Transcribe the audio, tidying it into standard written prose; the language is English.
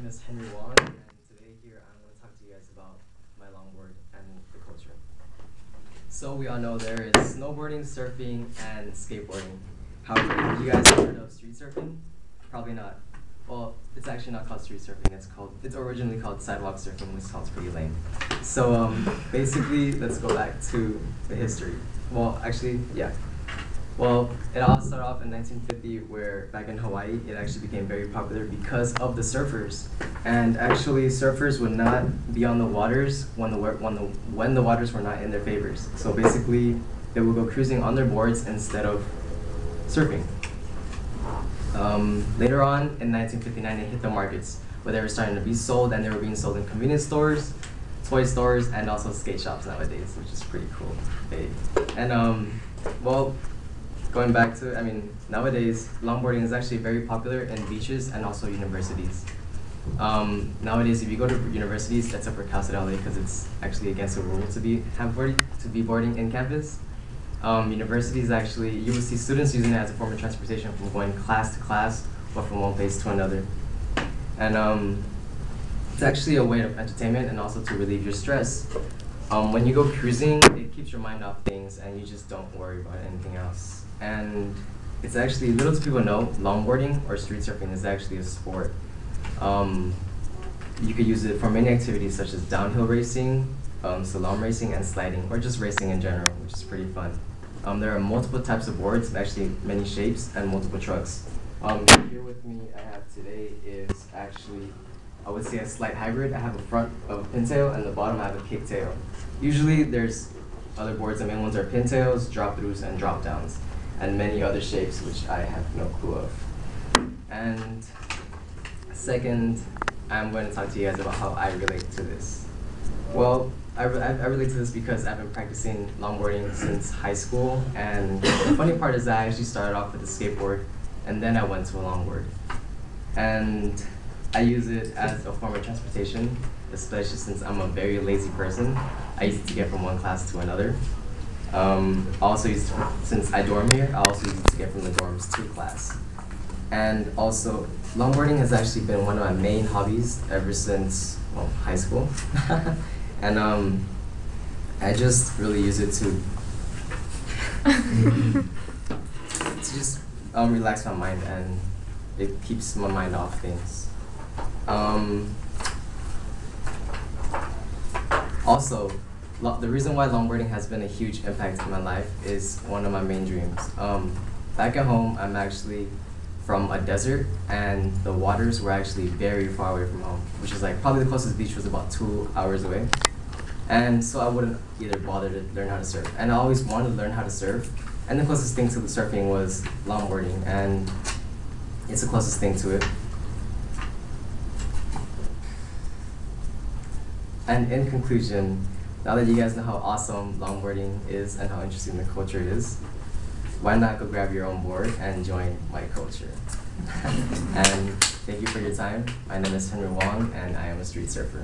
is Henry Wong, and today here I'm going to talk to you guys about my longboard and the culture. So we all know there is snowboarding, surfing, and skateboarding. However, you guys have heard of street surfing? Probably not. Well, it's actually not called street surfing. It's originally called sidewalk surfing, which sounds pretty lame. So basically, let's go back to the history. Well, actually, yeah. Well, it all started off in 1950, where back in Hawaii, it actually became very popular because of the surfers. And actually, surfers would not be on the waters when the waters were not in their favors. So basically, they would go cruising on their boards instead of surfing. Later on, in 1959, it hit the markets, where they were starting to be sold, and they were being sold in convenience stores, toy stores, and also skate shops nowadays, which is pretty cool. Hey. And well, going back to, nowadays, longboarding is actually very popular in beaches and also universities. Nowadays, if you go to universities, except for Cal State LA, because it's actually against the rule to be boarding in campus. Universities actually, you will see students using it as a form of transportation from going class to class or from one place to another. And it's actually a way of entertainment and also to relieve your stress. When you go cruising, it keeps your mind off things and you just don't worry about anything else. And it's actually, little do people know, longboarding or street surfing is actually a sport. You could use it for many activities such as downhill racing, slalom racing, and sliding, or just racing in general, which is pretty fun. There are multiple types of boards, actually many shapes, and multiple trucks. Here with me I have today is actually, I would say, a slight hybrid. I have a front of a pintail, and the bottom I have a kicktail. Usually there's other boards. The main ones are pintails, drop-throughs, and drop-downs, and many other shapes which I have no clue of. And second, I'm going to talk to you guys about how I relate to this. Well, I relate to this because I've been practicing longboarding since high school, and the funny part is that I actually started off with a skateboard, and then I went to a longboard. And I use it as a form of transportation, especially since I'm a very lazy person. I use it to get from one class to another. Also use it, since I dorm here, I also use it to get from the dorms to class. And also, longboarding has actually been one of my main hobbies ever since, well, high school. And I just really use it to just relax my mind, and it keeps my mind off things. Also, the reason why longboarding has been a huge impact in my life is one of my main dreams. Back at home, I'm actually from a desert, and the waters were actually very far away from home, which is like probably the closest beach was about 2 hours away. And so I wouldn't either bother to learn how to surf. And I always wanted to learn how to surf, and the closest thing to the surfing was longboarding, and it's the closest thing to it. And in conclusion, now that you guys know how awesome longboarding is and how interesting the culture is, why not go grab your own board and join my culture? And thank you for your time. My name is Henry Wong, and I am a street surfer.